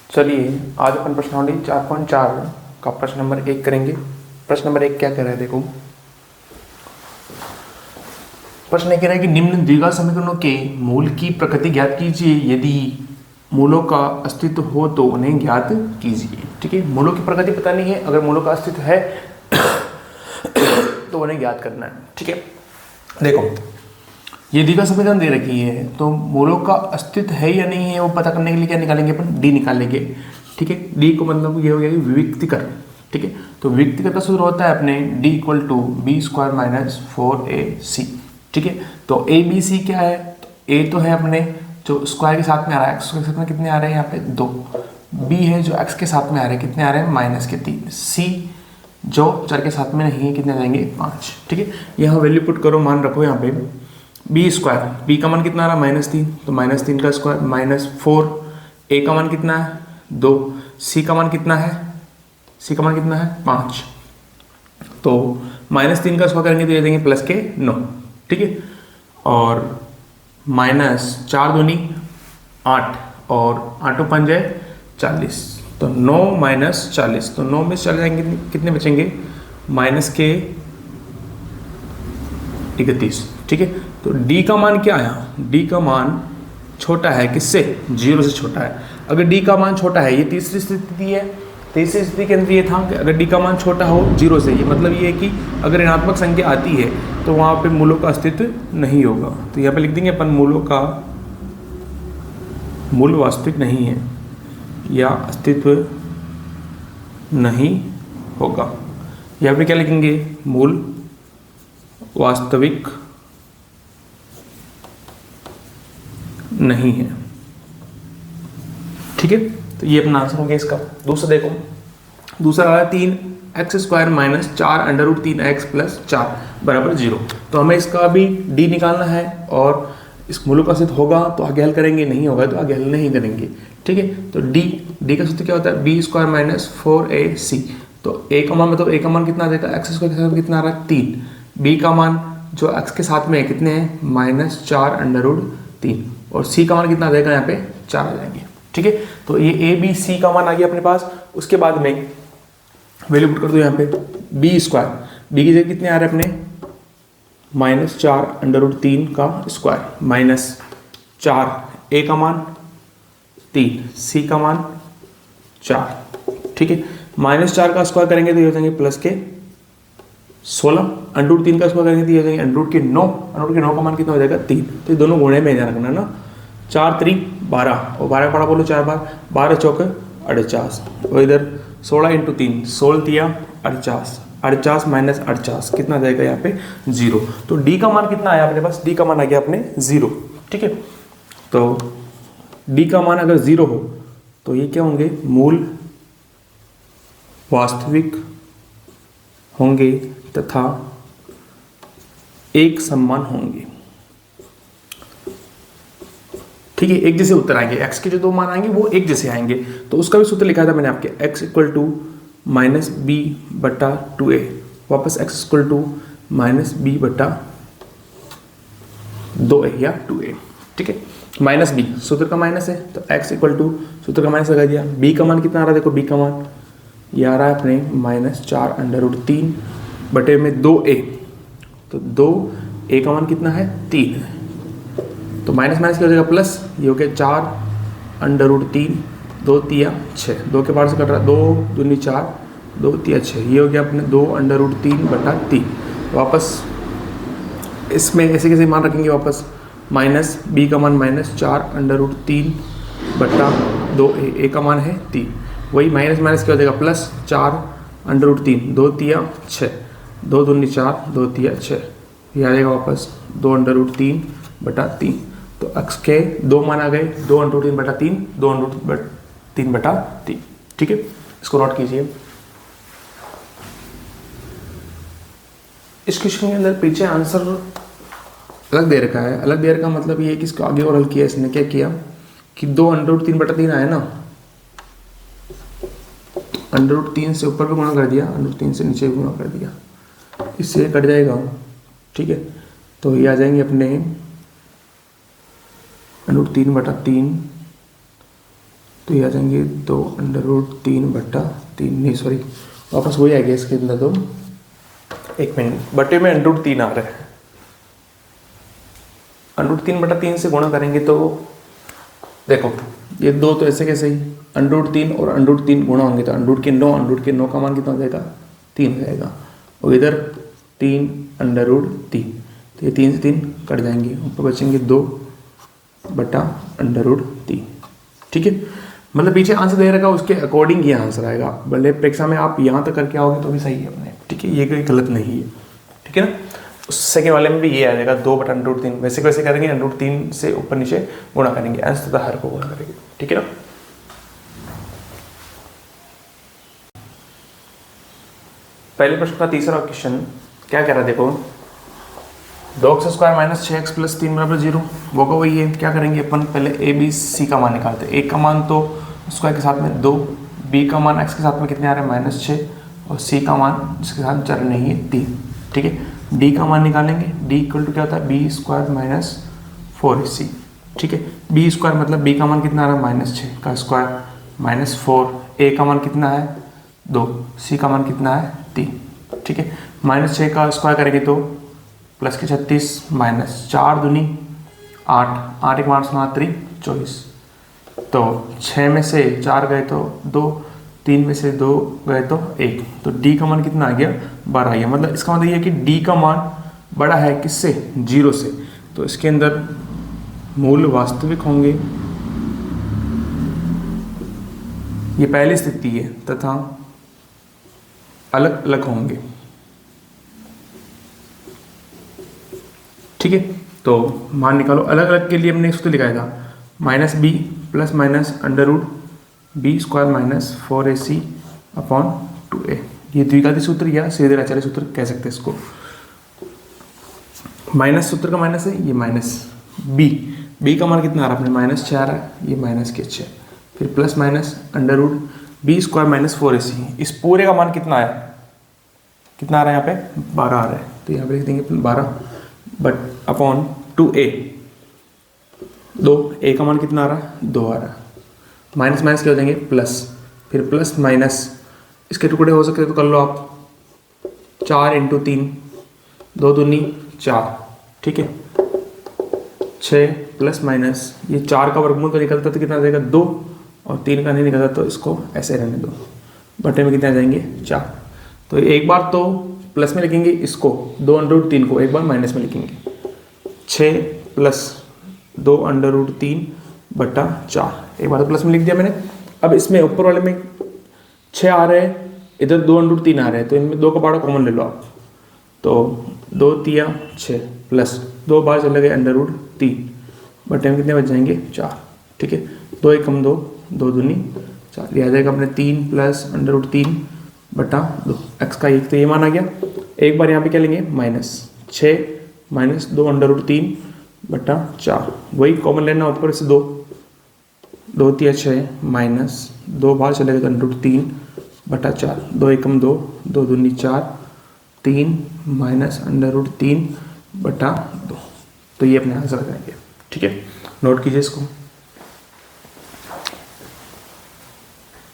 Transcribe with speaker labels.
Speaker 1: चलिए आज अपन प्रश्नावली 4.4 का प्रश्न नंबर 1 करेंगे। प्रश्न नंबर 1 क्या कह रहा है, देखो प्रश्न ये कह रहा है कि निम्न द्विघात समीकरणों के मूल की प्रकृति ज्ञात कीजिए, यदि मूलों का अस्तित्व हो तो उन्हें ज्ञात कीजिए। ठीक है, मूलों की प्रकृति पता नहीं है, अगर मूलों का अस्तित्व है तो उन्हें ज्ञात करना है। ठीक है, देखो ये द्विघात समीकरण दे रखी है तो मूलों का अस्तित्व है या नहीं है वो पता करने के लिए क्या निकालेंगे अपन, डी निकालेंगे। ठीक है, डी को मतलब ये हो गया कि विविक्तिकर। ठीक है, तो विविक्तिकर का सूत्र होता है अपने d equal to b square minus 4ac। ठीक है, तो ए बी सी क्या है, तो ए तो है अपने जो स्क्वायर के साथ में आ रहा है, एक्स के साथ में कितने आ रहे हैं यहाँ पे 2, बी है जो एक्स के साथ में आ रहे हैं, कितने आ रहे हैं माइनस के 3, सी जो चर के साथ में नहीं है कितने आ जाएंगे 5। ठीक है, यहाँ वैल्यू पुट करो, मान रखो यहाँ पे बी स्क्वायर, बी का मान कितना आ रहा है -3, तो -3 का स्क्वायर -4, ए का मान कितना है 2, सी का मान कितना है, सी का मान कितना है 5, तो -3 का स्क्वायर करेंगे तो ये देंगे प्लस के 9। ठीक है, और -4 दूनी 8 और 8 5 है 40, तो 9 - 40, तो 9 में चले जाएंगे कितने बचेंगे माइनस के 31। ठीक है, तो d का मान क्या आया, d का मान छोटा है किससे, 0 से छोटा है। अगर d का मान छोटा है, ये तीसरी स्थिति है, तीसरी स्थिति के अंदर ये था कि अगर d का मान छोटा हो 0 से, ये मतलब ये है कि अगर ऋणात्मक संख्या आती है तो वहाँ पे मूलों का अस्तित्व नहीं होगा। तो यहाँ पे लिख देंगे अपन मूलों का मूल वास्तविक नहीं है या अस्तित्व नहीं होगा। यहाँ पे क्या लिखेंगे, मूल वास्तविक नहीं है। ठीक है, तो ये अपना आंसर हो गया इसका। दूसरा देखो, दूसरा आ रहा है 3x² माइनस 4√3x प्लस 4 बराबर 0। तो हमें इसका भी d निकालना है और इस मूलों का अस्तित्व होगा तो आगे हल करेंगे, नहीं होगा तो आगे हल नहीं करेंगे। ठीक है, तो d का सूत्र क्या होता है b² माइनस 4ac। तो a का मान मतलब a का मान कितना आ जाएगा, x² के साथ कितना आ रहा है 3, b का मान जो x के साथ में है कितने हैं -4√3, और c का मान कितना आ जाएगा यहाँ पे 4 आ जाएंगे। ठीक है, तो ये a b c का मान आ गया अपने पास। उसके बाद में वैल्यू पुट कर दो यहाँ पे b², b की जगह कितने आ रहे हैं अपने -4√3 का स्क्वायर -4, a का मान 3, c का मान 4। ठीक है, -4 का स्क्वायर करेंगे तो ये हो जाएंगे प्लस के 16, √3 का स्क्वायर करेंगे तो ये हो जाएंगे √9, √9 का मान कितना हो जाएगा 3। तो ये दोनों गुणे में ध्यान रखना ना, 4 3 12 और 12 पढ़ा बोलो 4 बार, 12 चौक 48, और इधर 16 × 3 16 तिया 48, 48 माइनस 48 कितना जाएगा यहाँ पे 0। तो d का मान कितना आया अपने पास, d का मान आ गया अपने 0। ठीक है, तो d का मान अगर 0 हो तो ये क्या होंगे, मूल वास्तविक होंगे तथा एक समान होंगे। ठीक है, एक जैसे उत्तर आएंगे, x के जो दो मान आएंगे वो एक जैसे आएंगे। तो उसका भी सूत्र लिखा था मैंने आपके, x इक्वल टू -b/2a, वापस x इक्वल टू -b/2a या 2a। ठीक है, -b सूत्र का माइनस है तो x इक्वल टू सूत्र का माइनस लगा दिया। b का मान कितना आ रहा है, देखो b का मान ये आ रहा है अपने -4√3 बटे में 2a, तो 2a का मान कितना है 3, तो माइनस माइनस क्या हो जाएगा प्लस, ये हो गया 4√3, 2 तिया 6, 2 के बाहर से कट रहा है 2 दूनी 4, 2 तिया 6, ये हो गया अपने 2√3/3। वापस इसमें ऐसे कैसे मान रखेंगे, वापस माइनस b का मान -4√3/2a, a का मान है 3, वही माइनस माइनस क्या हो जाएगा प्लस 4√3, 2 तिया 6, 2 दूनी 4, 2 तिया 6, ये आ जाएगा वापस 2√3/3। तो x के दो मान आ गए, 2√3/3, 2√3/3। ठीक है, इसको नोट कीजिए। इस क्वेश्चन के अंदर पीछे आंसर अलग दे रखा है, अलग दे रखा मतलब ये कि इसको आगे और हल किया, इसने क्या किया कि 2√3/3 आया ना, √3 से ऊपर भी गुणा कर दिया, √3 से नीचे भी गुणा कर दिया, इससे कट जाएगा। ठीक है, तो ये आ जाएंगे अपने √3/3 तो ये आ जाएंगे 2√3/3, नहीं सॉरी वापस वही आ गया इसके अंदर। तो 1 मिनट, बटे में √3 आ रहा है, √3/3 से गुणा करेंगे तो देखो ये 2 तो ऐसे कैसे ही, √3 और √3 गुणा होंगे तो √9 का मान कितना हो जाएगा, 3 हो जाएगा। और इधर 3√3, तो ये 3 से 3 कट जाएंगे, ऊपर बचेंगे 2/√3। ठीक है, मतलब पीछे आंसर दे रखा उसके अकॉर्डिंग ये आंसर आएगा, भले परीक्षा में आप यहाँ तक करके आओगे तो भी सही है अपने। ठीक है, ये कोई गलत नहीं है। ठीक है ना, उस सेकेंड वाले में भी ये आ जाएगा 2/√3, वैसे कैसे करेंगे, √3 से ऊपर नीचे गुणा करेंगे, अंश तथा हर को गुणा करेंगे। ठीक है ना, पहले प्रश्न का तीसरा क्वेश्चन क्या कह रहा है, देखो 2x² - 6x + 3 = 0, वो का वही है। क्या करेंगे अपन, पहले a b c का मान निकालते हैं। a का मान तो स्क्वायर के साथ में 2, b का मान x के साथ में कितने आ रहे हैं, -6, और c का मान जिसके साथ चर नहीं है 3। ठीक है, d का मान निकालेंगे, d = क्या होता है, b² - 4ac। ठीक है, b² मतलब b का मान कितना आ रहा है, -6 का स्क्वायर -4, a का मान कितना है 2, c का मान कितना है 3। ठीक है, -6 का स्क्वायर करेंगे तो प्लस के 36 -4 दूनी 8, 8 एक 8 3 24, तो 6 में से 4 गए तो 2, 3 में से 2 गए तो 1, तो d का मान कितना आ गया, 12 आ गया। मतलब इसका मतलब ये है कि d का मान बड़ा है किससे, 0 से, तो इसके अंदर मूल वास्तविक होंगे, ये पहली स्थिति है, तथा अलग अलग होंगे। ठीक है, तो मान निकालो, अलग अलग के लिए हमने सूत्र लिखा था -b + √b² - 4ac/2a, ये द्विघाती सूत्र या सीधे आचार्य सूत्र कह सकते हैं इसको। माइनस सूत्र का माइनस है, ये b का मान कितना आ रहा है अपने, -6 आ रहा है, ये -6, फिर प्लस माइनस √b² - 4ac, इस पूरे का मान कितना आया, कितना आ रहा है यहाँ पे, 12 आ रहा है, तो यहाँ पे लिख देंगे 12 बट अपॉन 2a, 2 a का मान कितना आ रहा है, 2 आ रहा है, माइनस माइनस क्या हो जाएंगे प्लस, फिर प्लस माइनस इसके टुकड़े हो सकते तो कर लो आप, 4 × 3, 2 दूनी 4। ठीक है, 6 प्लस माइनस ये 4 का वर्गमूल तो निकलता तो कितना आ जाएगा 2, और 3 का नहीं निकलता तो इसको ऐसे रहने दो, बटे में कितने आ जाएंगे 4। तो एक बार तो प्लस में लिखेंगे इसको, 2√3 को, एक बार माइनस में लिखेंगे, 6 + 2√3/4, एक बार तो प्लस में लिख दिया मैंने। अब इसमें ऊपर वाले में 6 आ रहे हैं, इधर 2√3 आ रहे हैं, तो इनमें 2 का पाड़ा कॉमन ले लो आप, तो 2 × 3 = 6 प्लस 2 बार चले गए √3, बटे में कितने बच जाएंगे 4। ठीक है, 2 × 1 = 2, 2 दूनी 4, लिया जाएगा अपने 3 + √3/2, x का एक तो ये मान आ गया। एक बार यहाँ पे क्या लेंगे, -6 - 2√3/4, वही कॉमन लेना, ऊपर से 2, 2 × 3 = 6 माइनस 2 बार चले गए √3/4, 2 × 1 = 2, 2 दूनी 4, 3 - √3/2, तो ये अपने आंसर आ जाएंगे। ठीक है, नोट कीजिए इसको।